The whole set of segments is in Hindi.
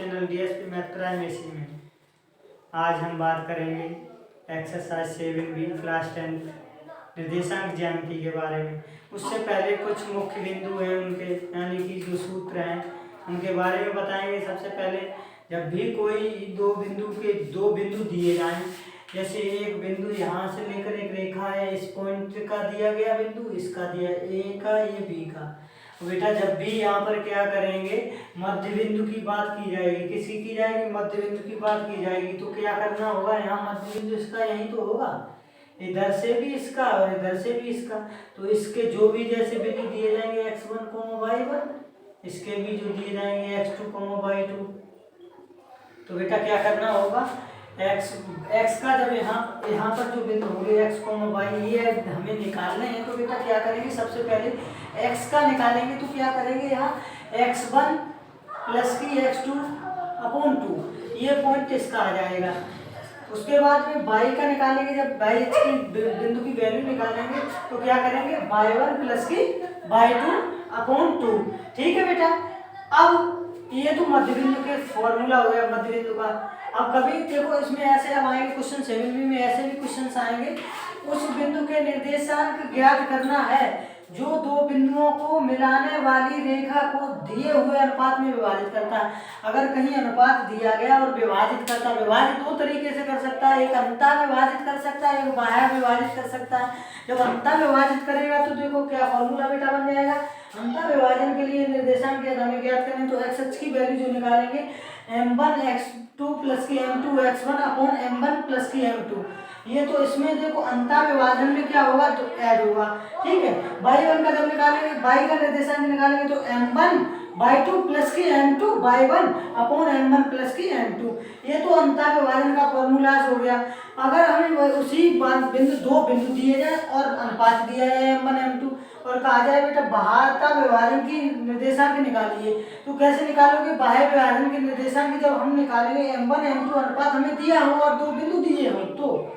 Channel DSP math prime AC में आज हम बात करेंगे एक्सरसाइज 7B क्लास 10 निर्देशांक ज्यामिति के बारे में। उससे पहले कुछ मुख्य बिंदु हैं उनके, यानी कि जो सूत्र हैं उनके बारे में बताएंगे। सबसे पहले जब भी कोई दो बिंदु दिए जाएं, जैसे एक बिंदु यहाँ से लेकर एक रेखा है, इस पॉइंट का दिया गया बिंदु, इसका दिया ए का, ये बी का। बेटा जब भी यहाँ पर क्या करेंगे, मध्य बिंदु की बात की जाएगी। किसी की जाएगी? मध्य बिंदु की बात की जाएगी। तो क्या करना होगा, यहाँ मध्य बिंदु इसका यही तो होगा, इधर से भी इसका और इधर से भी इसका। तो इसके जो भी जैसे बिंदु दिए जाएंगे x1, y1, इसके भी जो दिए जाएंगे x2, y2। तो बेटा क्या करना होगा, x का जब यहाँ पर जो बिंदु होंगे x, y, ये हमें निकालने हैं। तो बेटा क्या करेंगे, सबसे पहले x का निकालेंगे। तो क्या करेंगे, यहाँ x1 प्लस की x2/2, ये पॉइंट इसका आ जाएगा। उसके बाद में y का निकालेंगे। जब y की बिंदु की वैल्यू निकालेंगे तो क्या करेंगे, y1 प्लस की y2/2। ठीक है बेटा। अब ये तो मध्य बिंदु के फॉर्मूला हो गया मध्य बिंदु का। अब कभी देखो इसमें ऐसे अब आएंगे क्वेश्चन 7B में, ऐसे भी क्वेश्चन आएंगे। उस बिंदु के निर्देशांक ज्ञात करना है जो दो बिंदुओं को मिलाने वाली रेखा को दिए हुए अनुपात में विभाजित करता है। अगर कहीं अनुपात दिया गया और विभाजित करता है, विभाजित दो तरीके से कर सकता है, एक अंतः विभाजित कर सकता है, एक बाह्य विभाजित कर सकता है। जब अंतः विभाजित करेगा तो देखो क्या फॉर्मूला बेटा बन जाएगा। अंतः विभाजन के लिए निर्देशांक हमें ज्ञात करें तो एक्स अक्ष की वैल्यू जो निकालेंगे m1 x2 प्लस की m2 x1/m1 प्लस की m2। ये तो इसमें देखो अंतः विभाजन में क्या होगा, तो ऐड होगा। ठीक है। y1 का जब निकालेंगे, y का निर्देशांक निकालेंगे तो m1/2 प्लस की m2 y1/m1 प्लस की m2। ये तो अंतः विभाजन का फॉर्मूला हो गया। अगर हमें उसी दो बिंदु दिए जाए और अनुपात दिया जाए m1 m2 और कहा जाए बेटा बाह्य विभाजन की निर्देशांक निकालिए, तो कैसे निकालोगे, बाह्य विभाजन के निर्देशांक जब हम निकालेंगे m1 m2 अनुपात हमें दिया हो और दो बिंदु दिए हो, तो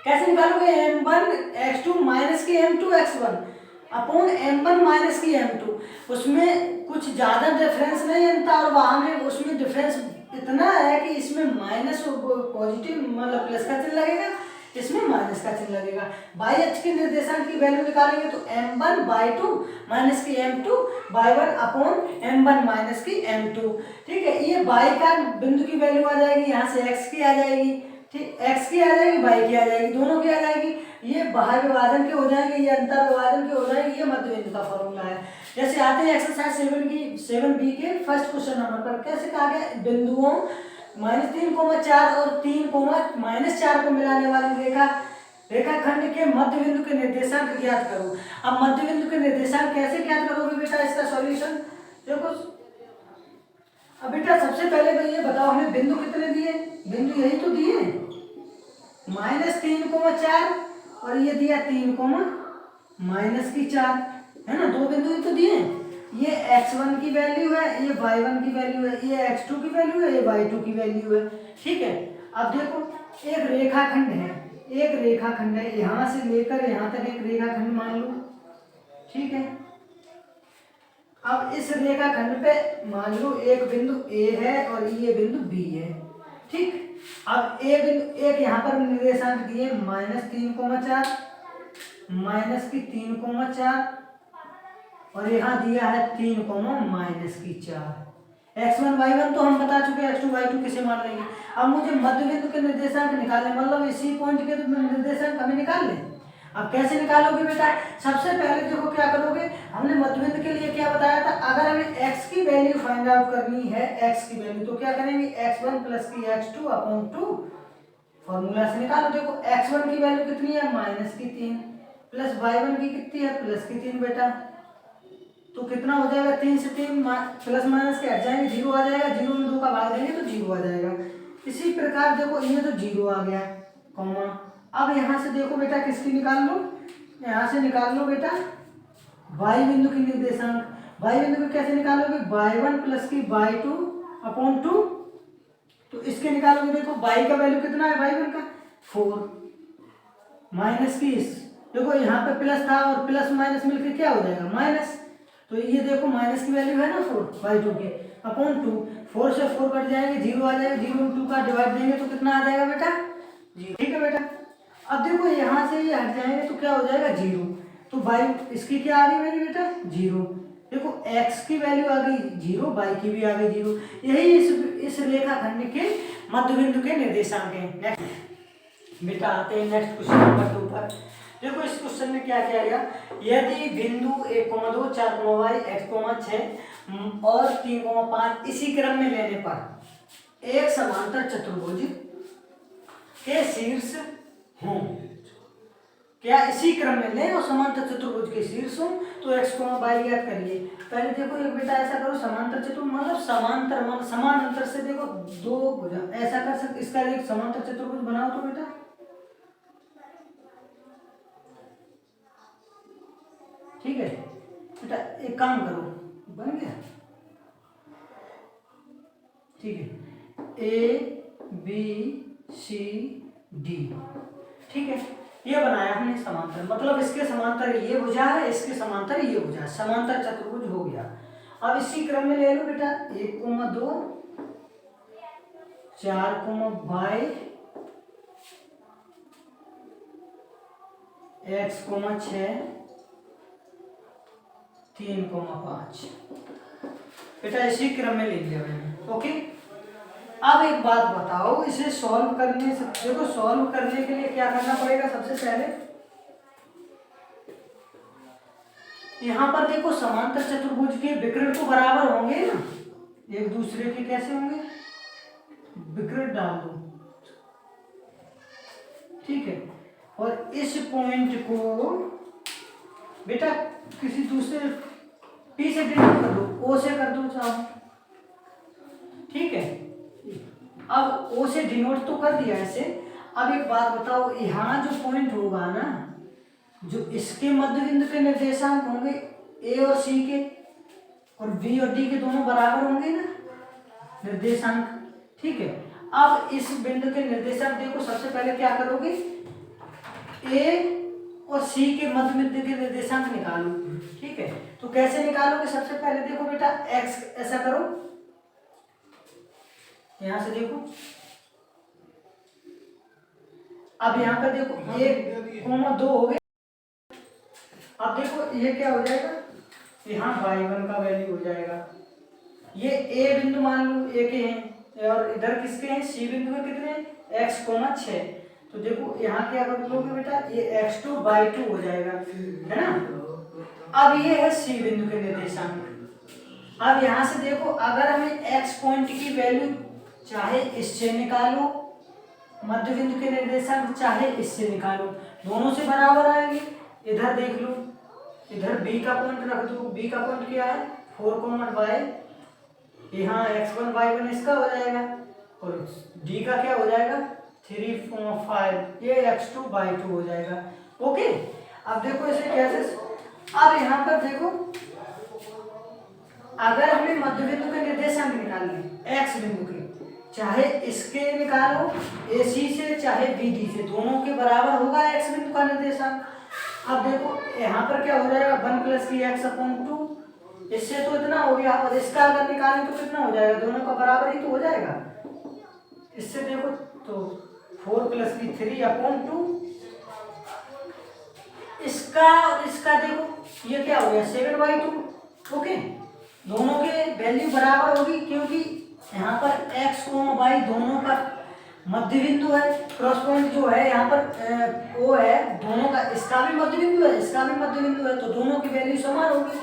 कैसे निकालोगे, m1 x2 माइनस की m2 x1/m1 माइनस की m2। उसमें कुछ ज्यादा डिफरेंस नहीं है और वहां में उसमें डिफरेंस इतना है कि इसमें माइनस पॉजिटिव मतलब प्लस का चिन्ह लगेगा, इसमें माइनस का चिन्ह लगेगा। y अक्ष के निर्देशांक की वैल्यू निकालेंगे तो m1/2 माइनस की m2 y1/m1 माइनस की m2। ठीक है। ये y का बिंदु की वैल्यू आ जाएगी, यहाँ से x की आ जाएगी, ठीक, x की आ जाएगी, y की आ जाएगी, दोनों की आ जाएगी। ये बाह्य विभाजन के हो जाएंगे, ये अंतर विभाजन के हो जाएंगे। ये मध्य बिंदु का फॉर्मूला है। जैसे आते हैं एक्सरसाइज 7B के फर्स्ट क्वेश्चन नंबर पर, कैसे कहा गया, बिंदुओं -3,4 और 3,-4 को मिलाने वाली रेखाखंड के मध्य बिंदु के निर्देशांक ज्ञात करो। अब मध्य बिंदु के निर्देशांक कैसे ज्ञात करोगे बेटा, इसका सॉल्यूशन देखो। अब बेटा सबसे पहले तो ये बताओ हमें बिंदु कितने दिए, बिंदु यही तो दिए, -3,4 और ये दिया 3,-4 है ना, दो बिंदु ही तो दिए। ये x1 की वैल्यू है, ये y1 की वैल्यू है, ये x2 की वैल्यू है, ये y2 की वैल्यू है। ठीक है। अब देखो एक रेखाखंड है, यहाँ से लेकर यहाँ तक एक रेखाखंड मान लो। ठीक है। अब इस रेखाखंड पे मान लो एक बिंदु A है और ये बिंदु B है। ठीक। अब एक यहाँ पर निर्देशांक दिए -3,4 माइनस की 3,4 और यहाँ दिया है 3,-4। x1 y1 तो हम बता चुके, x2 y2 किसे मान लेंगे। अब मुझे मध्य बिंदु के निर्देशांक निकालने, मतलब इसी पॉइंट के तो निर्देशांक हमें निकाल लें। अब कैसे निकालोगे बेटा, सबसे पहले देखो क्या करोगे, हमने मध्य बिंदु के लिए क्या बताया था, अगर हमें x की वैल्यू फाइंड आउट करनी है, x की वैल्यू, तो क्या करेंगे, x1 प्लस की x2/2 फॉर्मूला से निकालो। देखो x1 की वैल्यू कितनी है, -3 प्लस y1 की कितनी है, +3 बेटा। तो कितना हो जाएगा, 3 से 3 प्लस माइनस के हट जाएंगे, 0 आ जाएगा, 0 में 2 का भाग देंगे तो 0 आ जाएगा। इसी प्रकार देखो ये तो 0 आ गया, कॉमा। अब यहाँ से देखो बेटा किसकी निकाल लो, यहाँ से निकाल लो बेटा y बिंदु की निर्देशांक। y बिंदु को कैसे निकालोगे, y1 प्लस की y2/2। तो इसके निकालोगे, देखो y का वैल्यू कितना है, y1 का 4 माइनस की देखो यहाँ पे प्लस था और प्लस माइनस मिलकर क्या हो जाएगा, माइनस। तो ये देखो माइनस की वैल्यू है ना 4 y2 की, अपॉन 2, 4 से 4 कट जाएंगे, 0 आ जाएगा, 0 2 का डिवाइड देंगे तो कितना आ जाएगा बेटा 0। ठीक है बेटा। अब देखो यहाँ से ये हट जाएंगे तो क्या हो जाएगा 0, तो y इसकी क्या आ गई मेरी बेटा 0। देखो x की वैल्यू आ गई 0, y की भी आ गई 0। यही इस रेखाखंड के मध्य बिंदु के निर्देशांक हैं। नेक्स्ट बेटा आते हैं नेक्स्ट क्वेश्चन नंबर 2 पर। देखो इस क्वेश्चन में क्या किया गया, यदि बिंदु 1,2 4,y x,6 और 3,5 इसी क्रम में लेने पर एक समांतर चतुर्भुज के शीर्ष हों, क्या इसी क्रम में लें और समांतर चतुर्भुज के शीर्ष हों तो x, y ज्ञात करिए। पहले देखो एक बेटा ऐसा करो, समांतर चतुर्भुज मतलब समांतर मतलब समान अंतर से देखो दो भुजा ऐसा कर सकते, इसका एक समांतर चतुर्भुज बनाओ तो बेटा। ठीक है बेटा, एक काम करो, बन गया। ठीक है, ABCD। ठीक है, ये बनाया हमने समांतर, मतलब इसके समांतर ये भुजा है, इसके समांतर ये भुजा है, समांतर चतुर्भुज हो गया। अब इसी क्रम में ले लो बेटा 1,2 4,y x,6 3,5 बेटा, इसी क्रम में ले लिया मैंने। ओके, अब एक बात बताओ, इसे सॉल्व करने से देखो, सॉल्व करने के लिए क्या करना पड़ेगा, सबसे पहले यहाँ पर देखो समांतर चतुर्भुज के विकर्ण तो बराबर होंगे ना, एक दूसरे के कैसे होंगे, विकर्ण डाल दो। ठीक है, और इस पॉइंट को बेटा किसी दूसरे P से डिनोट कर दो, O से कर दो चाहो। ठीक है, अब O से डिनोट तो कर दिया ऐसे। अब एक बात बताओ, यहाँ जो पॉइंट होगा ना, जो इसके मध्य बिंदु के निर्देशांक होंगे A और C के, और B और D के दोनों बराबर होंगे ना निर्देशांक। ठीक है, अब इस बिंदु के निर्देशांक देखो, सबसे पहले क्या करोगे, A और C के मध्य बिंदु के निर्देशांक निकालो। ठीक है, तो कैसे निकालोगे, सबसे पहले देखो बेटा x, ऐसा करो, यहां से देखो, अब यहाँ पर देखो 1,2 हो गए। अब देखो ये क्या हो जाएगा, यहाँ y1 का वैल्यू हो जाएगा, ये A बिंदु मान लो A के हैं, और इधर किसके हैं C बिंदु के कितने हैं x,6। तो देखो यहाँ क्या कर लोगे बेटा, ये x2 y2 हो जाएगा, है ना। अब ये है C बिंदु के निर्देशांक। अब यहाँ से देखो, अगर हमें x पॉइंट की वैल्यू चाहे इससे निकालो मध्य बिंदु के निर्देशांक, चाहे इससे निकालो, दोनों से बराबर आएंगे। इधर देख लो, इधर B का पॉइंट रख दो, B का पॉइंट क्या है 4,y, यहाँ x1 y1 इसका हो जाएगा, और D का क्या हो जाएगा 3,5, ये x2 y2 हो जाएगा। ओके, अब देखो इसे कैसे, अब यहाँ पर देखो, अगर हमें मध्य बिंदु के निर्देशांक निकालने x बिंदु के, चाहे इसके निकालो AC से चाहे BD से, दोनों के बराबर होगा x बिंदु का निर्देशांक। अब देखो यहाँ पर क्या हो जाएगा 1 + x/2, इससे तो इतना हो गया, और इसका अगर निकालें तो कितना हो जाएगा, दोनों का बराबर ही तो हो जाएगा। इससे देखो तो 4 + 3/2, इसका और इसका देखो ये क्या हो गया 7/2। ओके, दोनों के वैल्यू बराबर होगी, क्योंकि यहाँ पर x, y दोनों का मध्य बिंदु है, क्रॉस पॉइंट जो है यहाँ पर O है, दोनों का, इसका भी मध्य बिंदु है, इसका भी मध्य बिंदु है, तो दोनों की वैल्यू समान होगी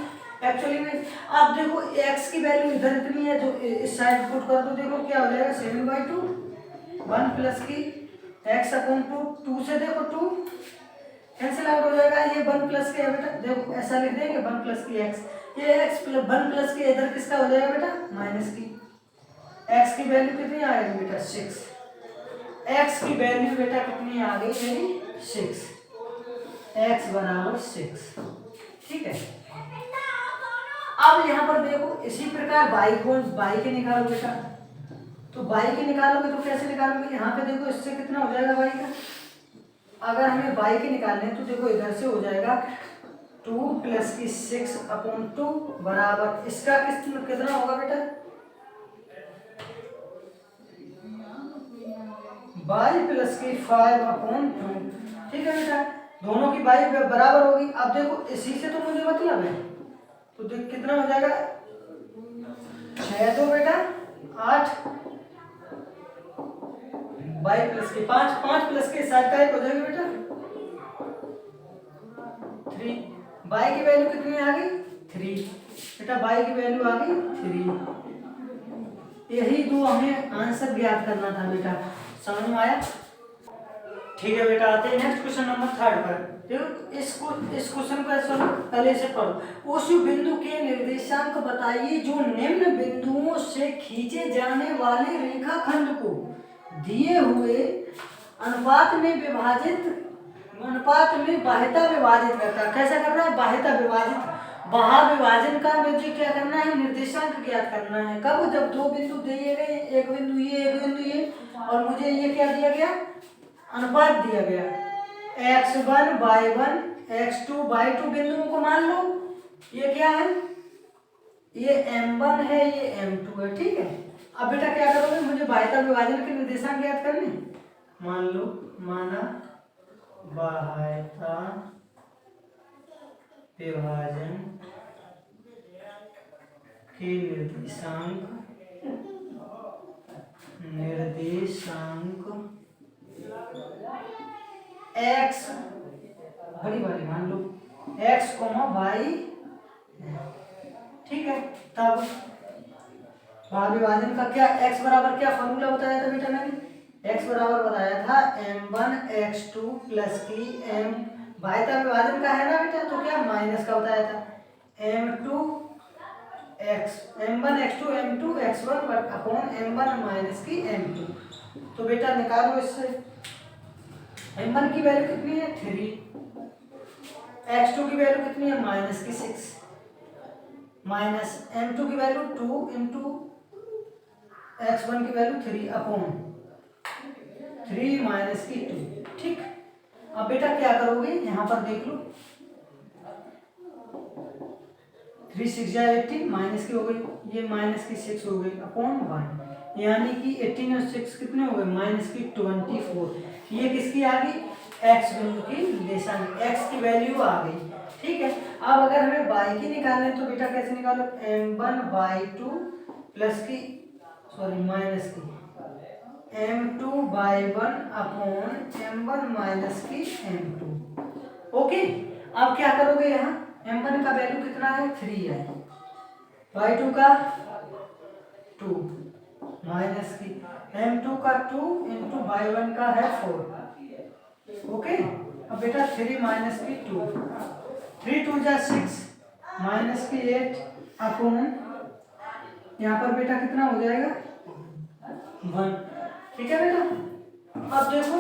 एक्चुअली में। अब देखो x की वैल्यू इधर इतनी है, जो इस साइड पुट कर दो, देखो क्या हो जाएगा 7/2, 1 + x/2, 2 से देखो 2 कैंसिल आउट हो जाएगा, ये 1 + के बेटा, देखो ऐसा लिख देंगे 1 + के x, ये x 1 + के इधर किसका हो जाएगा बेटा माइनस की, x की वैल्यू कितनी आ गई बेटा 6, x की वैल्यू बेटा कितनी आ गई मेरी 6, x = 6। ठीक है, अब यहाँ पर देखो इसी प्रकार y के निकालो बेटा, तो y के निकालोगे तो कैसे निकालोगे, यहाँ पे देखो इससे कितना हो जाएगा y का, अगर हमें y के निकालने हैं तो देखो इधर से हो जाएगा 2 + 6/2 बराबर, इसका कितना होगा बेटा बाई प्लस की 5/2। ठीक है बेटा, दोनों की बाई बराबर होगी। अब देखो इसी से तो मुझे मतलब है, तो देख कितना हो जाएगा, 6 2 बेटा 8, बाई प्लस की 5, 5 प्लस के 7 का 1 हो जाएगा बेटा 3। बाई की वैल्यू कितनी आ गई 3 बेटा, बाई की वैल्यू आ गई 3। यही दो हमें आंसर ज्ञात करना था बेटा, समझ में आया। ठीक है बेटा, आते हैं नेक्स्ट क्वेश्चन नंबर 3 पर। देखो इस क्वेश्चन को ऐसा पहले से पढ़ो। उस बिंदु के निर्देशांक बताइए जो निम्न बिंदुओं से खींचे जाने वाले रेखाखंड को दिए हुए अनुपात में बाह्यता विभाजित करता है। कैसा कर रहा है, बाह्यता विभाजित, बाह्य विभाजन का मुझे क्या करना है, निर्देशांक ज्ञात करना है। कब, जब दो बिंदु दिए गए, एक बिंदु ये एक बिंदु ये, और मुझे ये क्या दिया गया, अनुपात दिया गया, x1/1 x2/2 बिंदुओं को मान लो। ये क्या है, ये m1 है, ये m2 है। ठीक है, अब बेटा क्या करोगे, मुझे बाह्यता विभाजन के निर्देशांक ज्ञात करने। मान लो, माना बाह्यता विभाजन के निर्देशांक x, बड़ी वाली मान लो x, y। ठीक है, तब बाह्य विभाजन का क्या, x बराबर क्या फॉर्मूला बताया था बेटा मैंने, x बराबर बताया था m1 x2 प्लस की m, बाह्यता विभाजन का है ना बेटा, तो क्या माइनस का बताया था m1 x2 m2 x1 upon m1 minus की m2। तो बेटा निकालो इससे, m1 की वैल्यू कितनी है 3, x2 की वैल्यू कितनी है माइनस की 6, माइनस m2 की वैल्यू 2 इंटू x1 की वैल्यू 3 अपॉन 3 माइनस की 2। ठीक, अब बेटा क्या करोगे, यहाँ पर देख लो 3 6 18, माइनस की हो गई, ये माइनस की 6 हो गई अपॉन 1, यानी कि 18 और 6 कितने हो गए, माइनस की 24। ये किसकी आ गई, x बिंदु की निर्देशांक, x की वैल्यू आ गई। ठीक है, अब अगर हमें y की निकालना है तो बेटा कैसे निकालो, m1/2 प्लस की, सॉरी माइनस की m2/1 अपॉन m1 माइनस की m2। ओके, अब क्या करोगे, यहाँ m1 का वैल्यू कितना है 3 है, y2 का 2 माइनस की m2 का 2 इंटू y1 का है 4। ओके, अब बेटा 3 माइनस की 2, 3 2 जा 6 माइनस की 8 अपॉन, यहाँ पर बेटा कितना हो जाएगा 1। ठीक है बेटा, अब देखो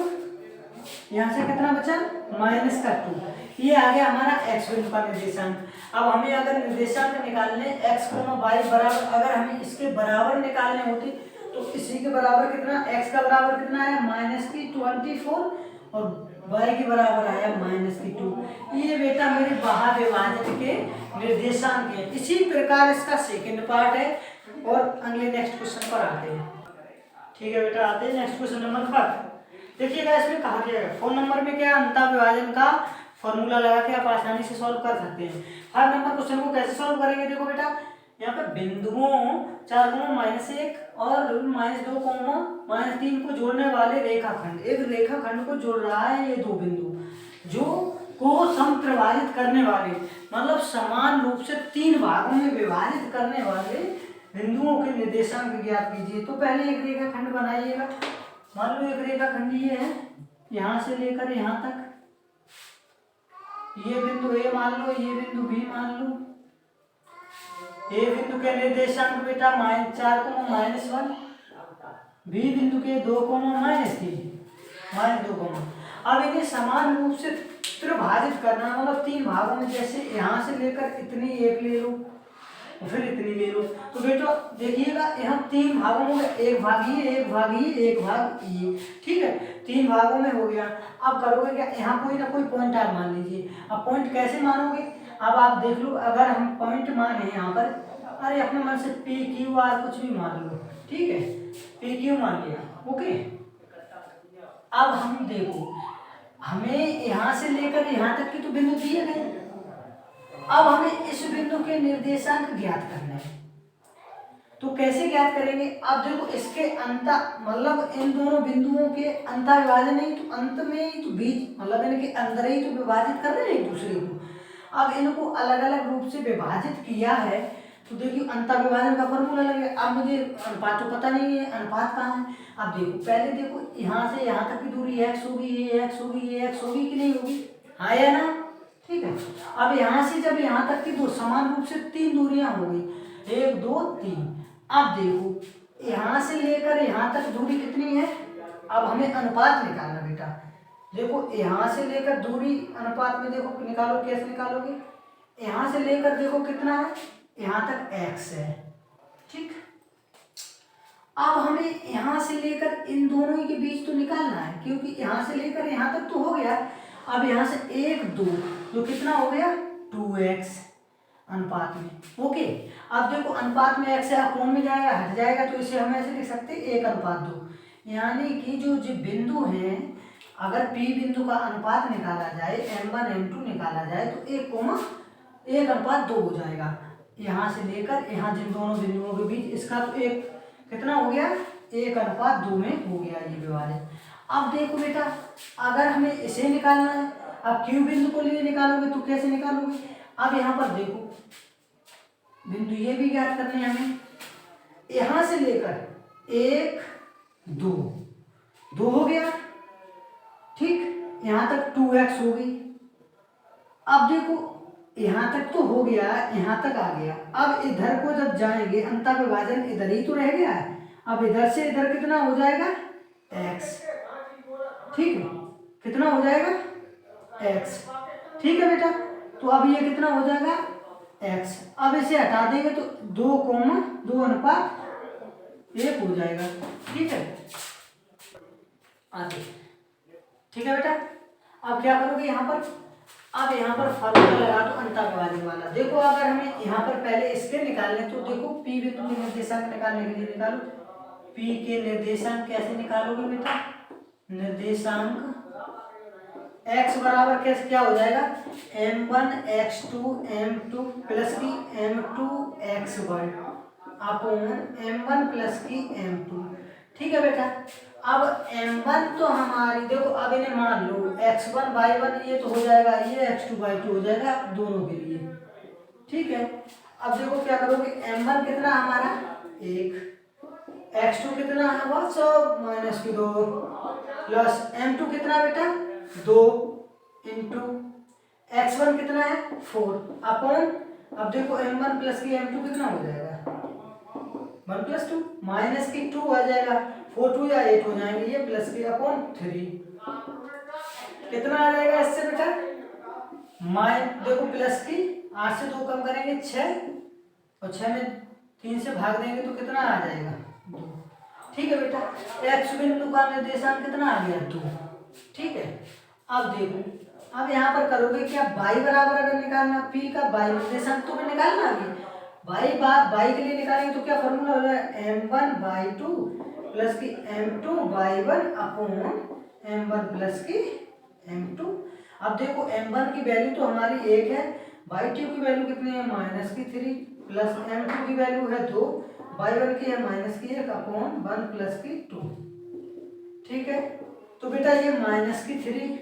यहाँ से कितना बचा, माइनस का 2, ये आ गया हमारा x बिंदु का निर्देशांक। अब हमें अगर निर्देशांक निकालने x, y बराबर, अगर हमें इसके बराबर निकालने होते तो इसी के बराबर कितना, x का बराबर कितना आया माइनस की 24 और y के बराबर आया माइनस की 2। ये बेटा मेरे बाह्य विभाजन के निर्देशांक है। इसी प्रकार इसका सेकंड पार्ट है, और अगले नेक्स्ट क्वेश्चन पर आते हैं। ठीक है बेटा, आते हैं नेक्स्ट क्वेश्चन नंबर 5। देखिएगा इसमें कहा गया है 4 नंबर में क्या, अंतः विभाजन का फॉर्मूला लगा के आप आसानी से सॉल्व कर सकते हैं। 5 नंबर क्वेश्चन को कैसे सॉल्व करेंगे, देखो बेटा यहाँ पे बिंदुओं 4, -1 और -2, -3 को जोड़ने वाले रेखाखंड, एक रेखाखंड को जोड़ रहा है ये दो बिंदु जो को समत्रिभाजित करने वाले, मतलब समान रूप से 3 भागों में विभाजित करने वाले बिंदुओं के निर्देशांक ज्ञात कीजिए। तो पहले एक रेखाखंड बनाइएगा, मान लो एक रेखाखंड ये है, यहाँ से लेकर यहाँ तक, ये बिंदु ए मान लो, ये बिंदु बी मान लो। ए बिंदु के निर्देशांक बेटा -4, -1, बी बिंदु के 2, -3, -2। अब इन्हें समान रूप से त्रिभाजित करना, मतलब 3 भागों में, जैसे यहाँ से लेकर इतनी एक ले लो, फिर इतनी ले लो। तो बेटा देखिएगा यहाँ 3 भागों में, एक भाग ये, एक भाग ये, एक भाग ये। ठीक है, 3 भागों में हो गया। अब करोगे क्या, यहाँ कोई ना कोई पॉइंट आप मान लीजिए। अब पॉइंट कैसे मानोगे, अब आप देख लो, अगर हम पॉइंट माने यहाँ पर, अरे अपने मन से PQR कुछ भी मान लो। ठीक है, PQ मान लिया। ओके, अब हम देखो, हमें यहाँ से लेकर यहाँ तक के तो बिंदु दिए गए, अब हमें इस बिंदु के निर्देशांक ज्ञात करने हैं। तो कैसे ज्ञात करेंगे? अब देखो, इसके अंत मतलब इन दोनों बिंदुओं के अंतर विभाजन नहीं, तो अंत में ही तो बीच मतलब इनके अंदर ही तो विभाजित कर रहे हैं एक दूसरे को। अब इनको अलग अलग रूप से विभाजित किया है, तो देखिए अंतर विभाजन का फॉर्मूला लगेगा। अब मुझे अनुपात तो पता नहीं है, अनुपात कहाँ है? अब देखो, पहले देखो यहाँ से यहाँ तक की दूरी x होगी, ये x होगी, ये x होगी कि नहीं होगी? हाँ या ना? ठीक है। अब यहाँ से जब यहाँ तक की दो समान रूप से 3 दूरियां हो गई, 1 2 3। अब देखो यहाँ से लेकर यहाँ तक दूरी कितनी है? अब हमें अनुपात निकालना बेटा। देखो यहाँ से लेकर दूरी अनुपात में देखो निकालो, कैसे निकालोगे? यहाँ से लेकर देखो कितना है, यहाँ तक x है, ठीक। अब हमें यहाँ से लेकर इन दोनों के बीच तो निकालना है, क्योंकि यहाँ से लेकर यहाँ तक तो हो गया। अब यहाँ से 1 2 जो कितना हो गया 2x अनुपात में। ओके, अब देखो अनुपात में x है, कौन में जाएगा, हट जाएगा, तो इसे हम ऐसे लिख सकते हैं 1:2। यानी कि जो बिंदु हैं, अगर P बिंदु का अनुपात निकाला जाए, m1 m2 निकाला जाए, तो 1:2 हो जाएगा। यहाँ से लेकर यहाँ जिन दोनों बिंदुओं के बीच इसका तो एक कितना हो गया 1:2 में हो गया ये विभाजन। अब देखो बेटा, अगर हमें इसे निकालना है, अब Q बिंदु को लिए निकालोगे तो कैसे निकालोगे? अब यहाँ पर देखो, बिंदु ये भी ज्ञात करने हैं हमें। यहाँ से लेकर 1 2 2 हो गया, ठीक। यहाँ तक 2x हो गई। अब देखो यहाँ तक तो हो गया, यहाँ तक आ गया। अब इधर को जब जाएंगे, अंतर विभाजन इधर ही तो रह गया है। अब इधर से इधर कितना हो जाएगा x, ठीक है, कितना हो जाएगा x, ठीक है बेटा। तो अब ये कितना हो जाएगा x। अब इसे हटा देंगे तो 2:2 अनुपात 1 हो जाएगा, ठीक है। आगे, ठीक है बेटा। अब क्या करोगे यहाँ पर? अब यहाँ पर फॉर्मूला लगा दो अंतर विभाजन वाला। देखो अगर हमें यहाँ पर पहले इसके निकालने, तो देखो P बिंदु के निर्देशांक निकालने के लिए निकालो। P के निर्देशांक कैसे निकालोगे बेटा? निर्देशांक x बराबर कैसे क्या हो जाएगा m1 x2 m2 प्लस की m2 x1 upon m1 plus की m2, ठीक है बेटा। अब m1 तो हमारी देखो, अब इन्हें मान लो x1 y1 ये तो हो जाएगा, ये x2 y2 हो जाएगा दोनों के लिए, ठीक है। अब देखो क्या करोगे, m1 कितना हमारा 1, x2 कितना है बस -2 प्लस m2 कितना बेटा 2 इंटू x1 कितना है 4 अपॉन, अब देखो m1 प्लस की m2 कितना हो जाएगा 1 + 2 माइनस की 2 आ जाएगा, 4 2 या 8 हो जाएंगे, ये प्लस की अपॉन 3 कितना आ जाएगा इससे बेटा देखो प्लस की 8 से 2 कम करेंगे 6 और 6 में 3 से भाग देंगे तो कितना आ जाएगा 2, ठीक है बेटा। x बिंदु का निर्देशांक कितना आ गया 2, ठीक है। अब देखो, अब यहाँ पर करोगे क्या, y बराबर अगर निकालना P का y निर्देशांक तो निकालना है, y के लिए निकालेंगे तो क्या फॉर्मूला हो जाएगा m1 y2 प्लस की m2 y1 upon m1 plus की m2। अब देखो m1 की वैल्यू तो हमारी 1 है, y2 की वैल्यू कितनी है -3 प्लस m2 की वैल्यू है 2, y1 की है -1 अपॉन 1 प्लस की 2, ठीक है। तो बेटा ये -3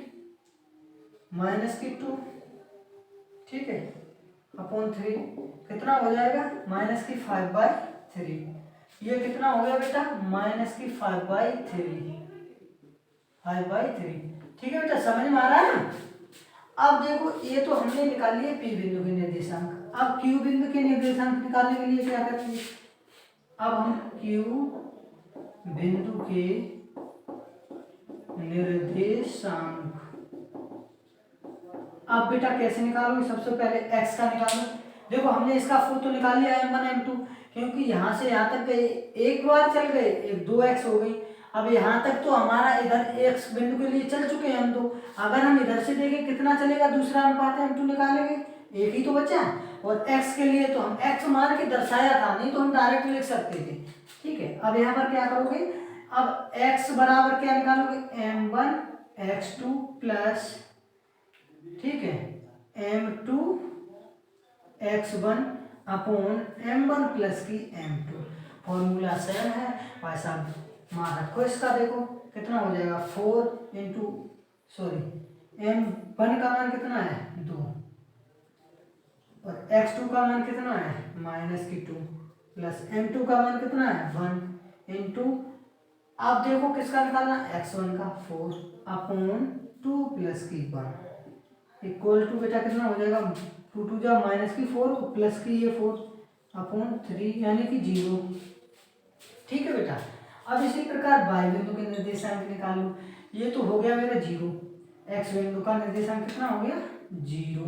-2, ठीक है, अपॉन 3 कितना हो जाएगा -5/3, ये कितना हो गया बेटा -5/3, ठीक है बेटा, समझ में आ रहा है ना। अब देखो ये तो हमने निकाल लिए P बिंदु के निर्देशांक। अब Q बिंदु के निर्देशांक निकालने के लिए क्या करते हैं, अब हम Q बिंदु के निर्देशांक अब बेटा कैसे निकालोगे, सबसे पहले x का निकालो। देखो हमने इसका फूल तो निकाल लिया m1 m2, क्योंकि यहाँ से यहाँ तक गए, एक बार चल गए, एक 2x हो गई। अब यहाँ तक तो हमारा इधर x बिंदु के लिए चल चुके हैं हम दो, अगर हम इधर से देखें कितना चलेगा, दूसरा अनुपात m2 निकालेंगे, एक ही तो बचा। और x के लिए तो हम x मान के दर्शाया था, नहीं तो हम डायरेक्ट लिख सकते थे, ठीक है। अब यहाँ पर क्या करोगे, अब x बराबर क्या निकालोगे, m1 x2 प्लस, ठीक है, m2 x1 upon m1 plus की m2। फॉर्मूला 7 है भाई साहब, मान रखो इसका, देखो कितना हो जाएगा 4 इंटू, सॉरी m1 का मान कितना है 2 और x2 का मान कितना है -2 प्लस m2 का मान कितना है 1 इंटू, आप देखो किसका निकालना, x1 का 4 अपॉन 2 प्लस की 1 इक्वल टू बेटा कितना हो जाएगा 2 2 जा -4 प्लस की ये 4 अपॉन 3 यानी कि 0। ठीक है बेटा, अब इसी प्रकार y बिंदु के निर्देशांक निकाल लो। ये तो हो गया मेरा 0, x बिंदु का निर्देशांक कितना हो गया 0।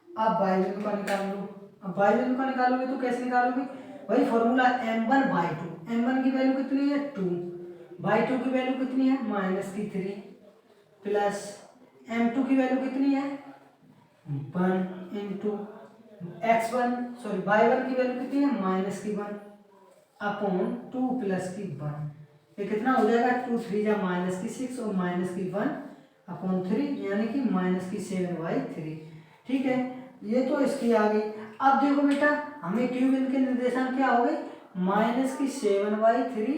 अब y बिंदु का निकाल लो। अब y बिंदु का निकालोगे तो कैसे निकालोगे, वही फॉर्मूला m1/2, m1 की वैल्यू कितनी है 2/2 की वैल्यू कितनी है -3 प्लस m2 की वैल्यू कितनी है 1 इंटू x1 सॉरी y1 की वैल्यू कितनी है -1 अपॉन 2 प्लस की 1। ये कितना हो जाएगा 2 3 जा -6 और -1 अपॉन 3 यानी कि -7/3। ठीक है, ये तो इसकी आ गई। अब देखो बेटा, हमें क्यू बिंदु के निर्देशांक क्या हो गए -7/3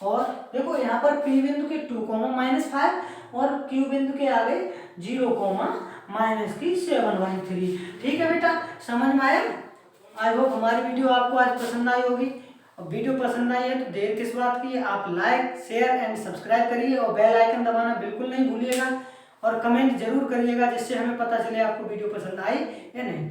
और देखो यहाँ पर पी बिंदु के 2, -5 और क्यू बिंदु के आ गए 0, -7/3। ठीक है बेटा, समझ में आया। आई होप हमारी वीडियो आपको आज पसंद आई होगी। और वीडियो पसंद आई है तो देर किस बात की है, आप लाइक शेयर एंड सब्सक्राइब करिए और बेल आइकन दबाना बिल्कुल नहीं भूलिएगा और कमेंट जरूर करिएगा जिससे हमें पता चले आपको वीडियो पसंद आई या नहीं।